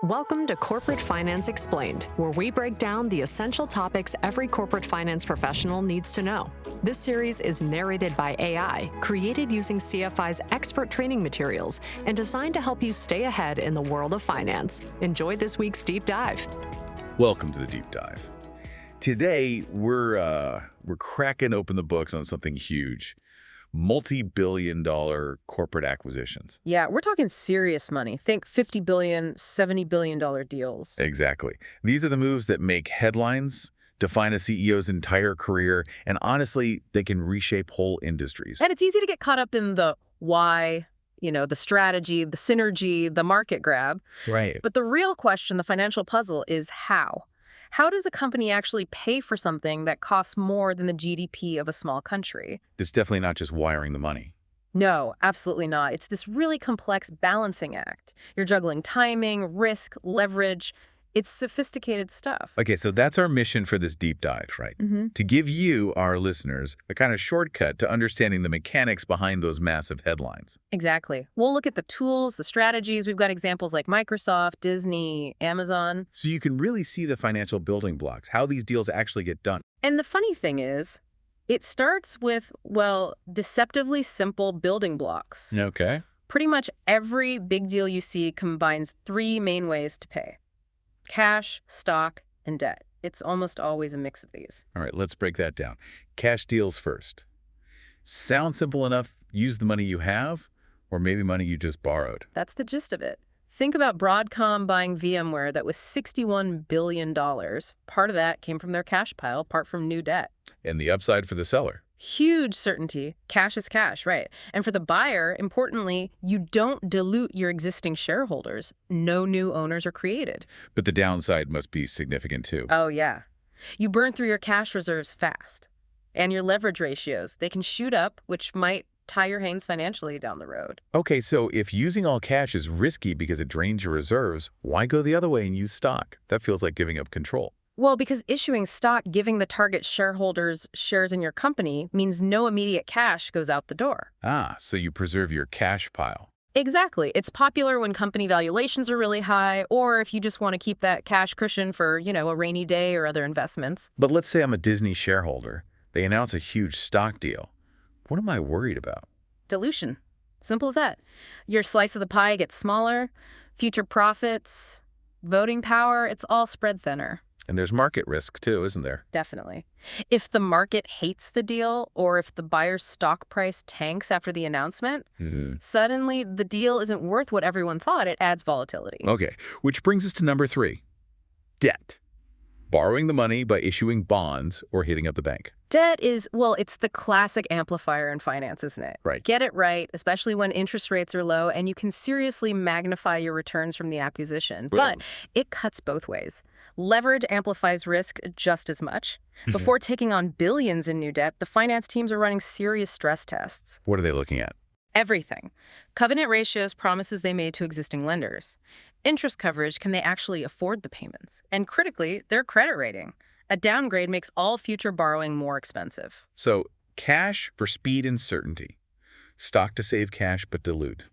Welcome to Corporate Finance Explained, where we break down the essential topics every corporate finance professional needs to know. This series is narrated by AI, created using CFI's expert training materials, and designed to help you stay ahead in the world of finance. Enjoy this week's deep dive. Welcome to the deep dive. Today, we're cracking open the books on something huge. Multi-billion-dollar corporate acquisitions. Yeah, we're talking serious money. Think $50 billion, $70 billion deals. Exactly. These are the moves that make headlines, define a CEO's entire career, and honestly, they can reshape whole industries. And it's easy to get caught up in the why, the strategy, the synergy, the market grab. Right. But the real question, the financial puzzle, is how. How does a company actually pay for something that costs more than the GDP of a small country? It's definitely not just wiring the money. No, absolutely not. It's this really complex balancing act. You're juggling timing, risk, leverage. It's sophisticated stuff. Okay, so that's our mission for this deep dive, right? To give you, our listeners, a kind of shortcut to understanding the mechanics behind those massive headlines. Exactly. We'll look at the tools, the strategies. We've got examples like Microsoft, Disney, Amazon. So you can really see the financial building blocks, how these deals actually get done. And the funny thing is, it starts with, deceptively simple building blocks. Okay. Pretty much every big deal you see combines three main ways to pay: cash, stock, and debt. It's almost always a mix of these. All right, let's break that down. Cash deals first. Sound simple enough, use the money you have, or maybe money you just borrowed. That's the gist of it. Think about Broadcom buying VMware that was $61 billion. Part of that came from their cash pile, part from new debt. And the upside for the seller. Huge certainty. Cash is cash, right? And for the buyer, importantly, you don't dilute your existing shareholders. No new owners are created. But the downside must be significant too. Oh, yeah. You burn through your cash reserves fast. And your leverage ratios, they can shoot up, which might tie your hands financially down the road. Okay, so if using all cash is risky because it drains your reserves, why go the other way and use stock? That feels like giving up control. Well, because issuing stock, giving the target shareholders shares in your company, means no immediate cash goes out the door. Ah, so you preserve your cash pile. Exactly. It's popular when company valuations are really high, or if you just want to keep that cash cushion for, a rainy day or other investments. But let's say I'm a Disney shareholder. They announce a huge stock deal. What am I worried about? Dilution. Simple as that. Your slice of the pie gets smaller, future profits, voting power, it's all spread thinner. And there's market risk too, isn't there? Definitely. If the market hates the deal, or if the buyer's stock price tanks after the announcement, suddenly the deal isn't worth what everyone thought. It adds volatility. Okay, which brings us to number 3. Debt. Borrowing the money by issuing bonds or hitting up the bank. Debt is, it's the classic amplifier in finance, isn't it? Right. Get it right, especially when interest rates are low, and you can seriously magnify your returns from the acquisition. But it cuts both ways. Leverage amplifies risk just as much. Before taking on billions in new debt, the finance teams are running serious stress tests. What are they looking at? Everything. Covenant ratios, promises they made to existing lenders. Interest coverage, can they actually afford the payments? And critically, their credit rating. A downgrade makes all future borrowing more expensive. So, cash for speed and certainty. Stock to save cash but dilute.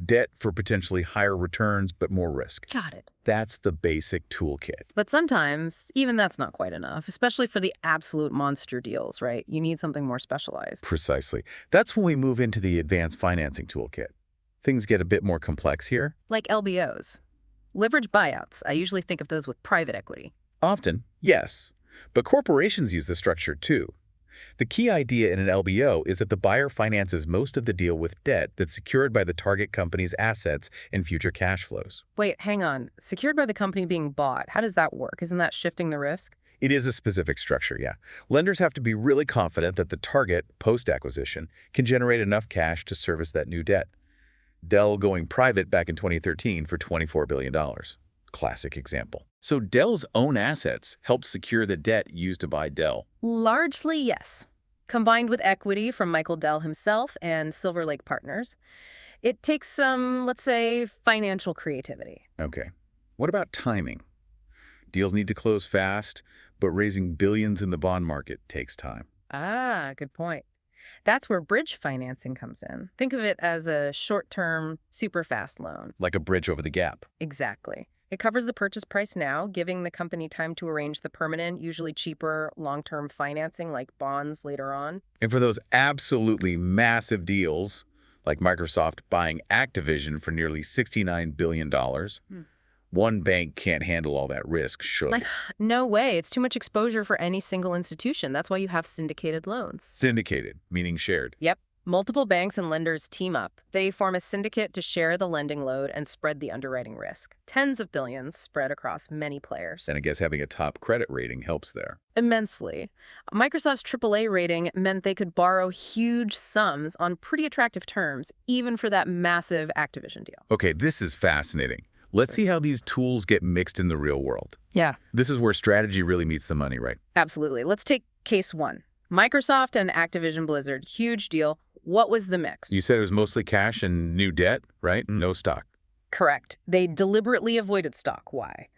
Debt for potentially higher returns but more risk. Got it. That's the basic toolkit. But sometimes, even that's not quite enough, especially for the absolute monster deals, right? You need something more specialized. Precisely. That's when we move into the Advanced Financing Toolkit. Things get a bit more complex here. Like LBOs. Leveraged Buyouts. I usually think of those with private equity. Often, yes. But corporations use the structure too. The key idea in an LBO is that the buyer finances most of the deal with debt that's secured by the target company's assets and future cash flows. Wait, hang on. Secured by the company being bought. How does that work? Isn't that shifting the risk? It is a specific structure, yeah. Lenders have to be really confident that the target, post-acquisition, can generate enough cash to service that new debt. Dell going private back in 2013 for $24 billion. Classic example. So Dell's own assets helped secure the debt used to buy Dell. Largely, yes. Combined with equity from Michael Dell himself and Silver Lake Partners, it takes some, let's say, financial creativity. Okay. What about timing? Deals need to close fast, but raising billions in the bond market takes time. Ah, good point. That's where bridge financing comes in. Think of it as a short-term, super fast loan. Like a bridge over the gap. Exactly. It covers the purchase price now, giving the company time to arrange the permanent, usually cheaper, long-term financing like bonds later on. And for those absolutely massive deals, like Microsoft buying Activision for nearly $69 billion, one bank can't handle all that risk, surely. No way. It's too much exposure for any single institution. That's why you have syndicated loans. Syndicated, meaning shared. Yep. Multiple banks and lenders team up. They form a syndicate to share the lending load and spread the underwriting risk. Tens of billions spread across many players. And I guess having a top credit rating helps there. Immensely. Microsoft's AAA rating meant they could borrow huge sums on pretty attractive terms, even for that massive Activision deal. Okay, this is fascinating. Let's see how these tools get mixed in the real world. Yeah. This is where strategy really meets the money, right? Absolutely. Let's take case one. Microsoft and Activision Blizzard, huge deal. What was the mix? You said it was mostly cash and new debt, right? No stock. Correct. They deliberately avoided stock. Why?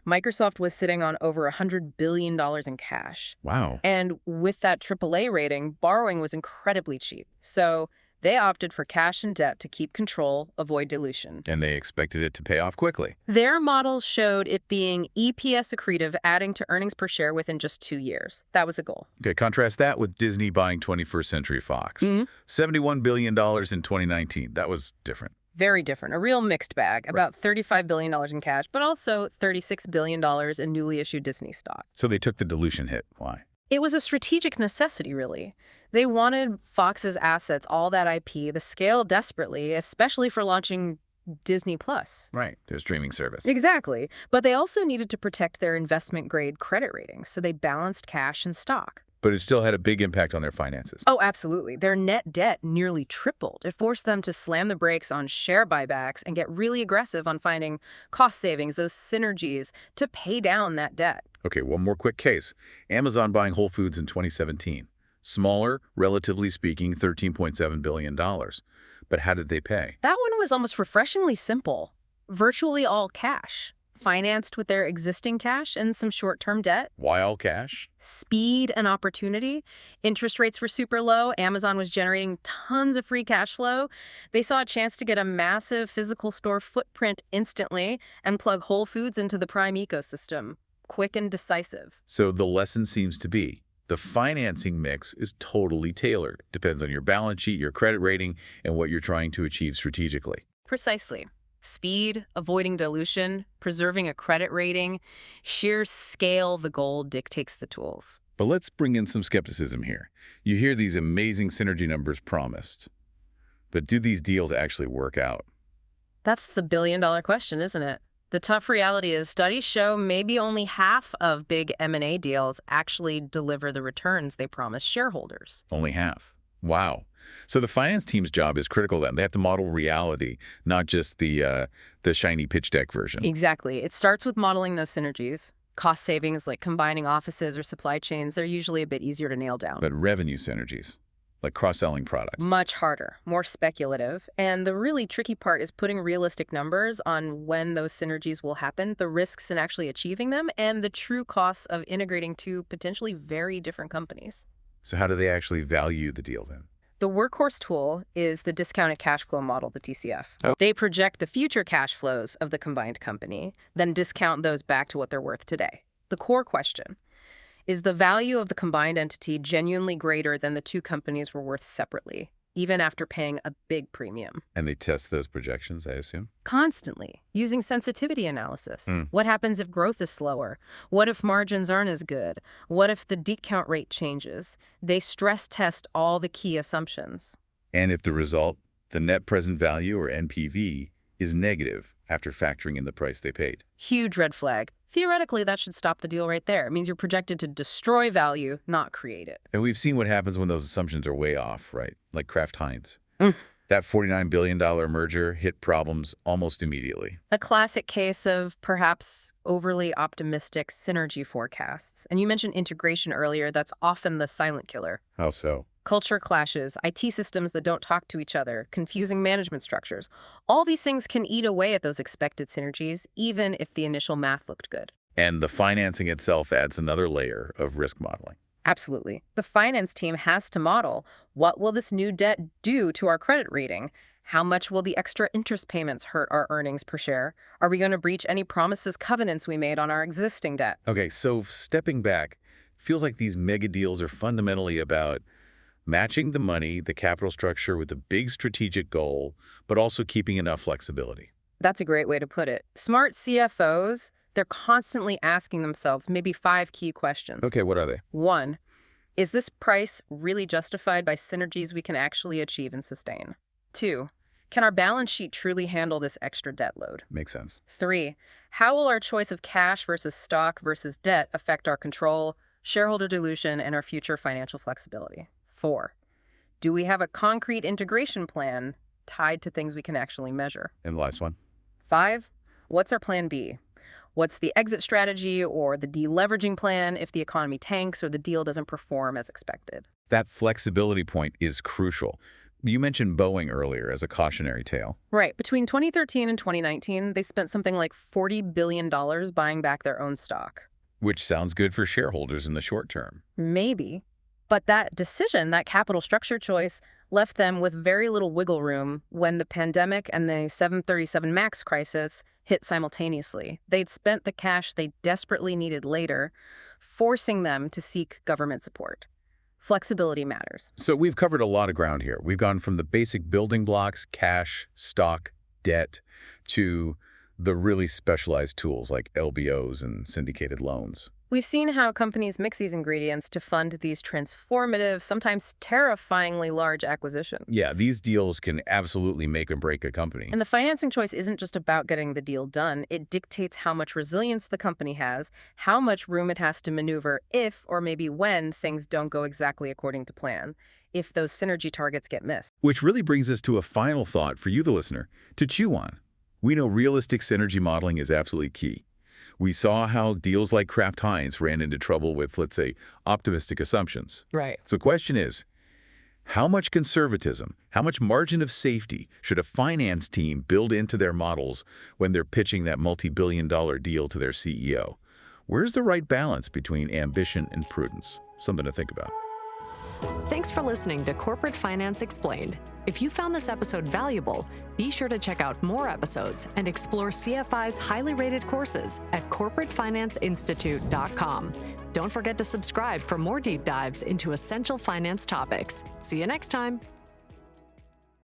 Microsoft was sitting on over $100 billion in cash. Wow. And with that AAA rating, borrowing was incredibly cheap. So they opted for cash and debt to keep control, avoid dilution. And they expected it to pay off quickly. Their models showed it being EPS accretive, adding to earnings per share within just 2 years. That was the goal. Okay, contrast that with Disney buying 21st Century Fox. $71 billion in 2019. That was different. Very different. A real mixed bag. About $35 billion in cash, but also $36 billion in newly issued Disney stock. So they took the dilution hit. Why? It was a strategic necessity, really. They wanted Fox's assets, all that IP, the scale desperately, especially for launching Disney+. Right, their streaming service. Exactly. But they also needed to protect their investment-grade credit ratings, so they balanced cash and stock. But it still had a big impact on their finances. Oh, absolutely. Their net debt nearly tripled. It forced them to slam the brakes on share buybacks and get really aggressive on finding cost savings, those synergies, to pay down that debt. Okay, one more quick case. Amazon buying Whole Foods in 2017. Smaller, relatively speaking, $13.7 billion. But how did they pay? That one was almost refreshingly simple. Virtually all cash. Financed with their existing cash and some short-term debt. Why all cash? Speed and opportunity. Interest rates were super low. Amazon was generating tons of free cash flow. They saw a chance to get a massive physical store footprint instantly and plug Whole Foods into the Prime ecosystem. Quick and decisive. So the lesson seems to be, the financing mix is totally tailored. Depends on your balance sheet, your credit rating, and what you're trying to achieve strategically. Precisely. Speed, avoiding dilution, preserving a credit rating, sheer scale, the goal dictates the tools. But let's bring in some skepticism here. You hear these amazing synergy numbers promised. But do these deals actually work out? That's the billion-dollar question, isn't it? The tough reality is studies show maybe only half of big M&A deals actually deliver the returns they promise shareholders. Only half. Wow. So the finance team's job is critical then. They have to model reality, not just the shiny pitch deck version. Exactly. It starts with modeling those synergies. Cost savings like combining offices or supply chains, they're usually a bit easier to nail down. But revenue synergies, like cross-selling products. Much harder, more speculative. And the really tricky part is putting realistic numbers on when those synergies will happen, the risks in actually achieving them, and the true costs of integrating two potentially very different companies. So how do they actually value the deal then? The workhorse tool is the discounted cash flow model, the DCF. They project the future cash flows of the combined company, then discount those back to what they're worth today. The core question: is the value of the combined entity genuinely greater than the two companies were worth separately, even after paying a big premium? And they test those projections, I assume? Constantly, using sensitivity analysis. What happens if growth is slower? What if margins aren't as good? What if the discount rate changes? They stress test all the key assumptions. And if the result, the net present value, or NPV, is negative after factoring in the price they paid? Huge red flag. Theoretically, that should stop the deal right there. It means you're projected to destroy value, not create it. And we've seen what happens when those assumptions are way off, right? Like Kraft Heinz. That $49 billion merger hit problems almost immediately. A classic case of perhaps overly optimistic synergy forecasts. And you mentioned integration earlier. That's often the silent killer. How so? Culture clashes, IT systems that don't talk to each other, confusing management structures. All these things can eat away at those expected synergies, even if the initial math looked good. And the financing itself adds another layer of risk modeling. Absolutely. The finance team has to model, what will this new debt do to our credit rating? How much will the extra interest payments hurt our earnings per share? Are we going to breach any promises, covenants we made on our existing debt? Okay, so stepping back, feels like these mega deals are fundamentally about matching the money, the capital structure with a big strategic goal, but also keeping enough flexibility. That's a great way to put it. Smart CFOs, they're constantly asking themselves maybe 5 key questions. Okay, what are they? 1, is this price really justified by synergies we can actually achieve and sustain? 2, can our balance sheet truly handle this extra debt load? Makes sense. 3, how will our choice of cash versus stock versus debt affect our control, shareholder dilution, and our future financial flexibility? 4, do we have a concrete integration plan tied to things we can actually measure? And the last one? 5, what's our plan B? What's the exit strategy or the deleveraging plan if the economy tanks or the deal doesn't perform as expected? That flexibility point is crucial. You mentioned Boeing earlier as a cautionary tale. Right. Between 2013 and 2019, they spent something like $40 billion buying back their own stock. Which sounds good for shareholders in the short term. Maybe. But that decision, that capital structure choice, left them with very little wiggle room when the pandemic and the 737 MAX crisis hit simultaneously. They'd spent the cash they desperately needed later, forcing them to seek government support. Flexibility matters. So we've covered a lot of ground here. We've gone from the basic building blocks, cash, stock, debt, to the really specialized tools like LBOs and syndicated loans. We've seen how companies mix these ingredients to fund these transformative, sometimes terrifyingly large acquisitions. Yeah, these deals can absolutely make or break a company. And the financing choice isn't just about getting the deal done. It dictates how much resilience the company has, how much room it has to maneuver if or maybe when things don't go exactly according to plan, if those synergy targets get missed. Which really brings us to a final thought for you, the listener, to chew on. We know realistic synergy modeling is absolutely key. We saw how deals like Kraft Heinz ran into trouble with, let's say, optimistic assumptions. Right. So the question is, how much conservatism, how much margin of safety should a finance team build into their models when they're pitching that multi-billion-dollar deal to their CEO? Where's the right balance between ambition and prudence? Something to think about. Thanks for listening to Corporate Finance Explained. If you found this episode valuable, be sure to check out more episodes and explore CFI's highly rated courses at corporatefinanceinstitute.com. Don't forget to subscribe for more deep dives into essential finance topics. See you next time.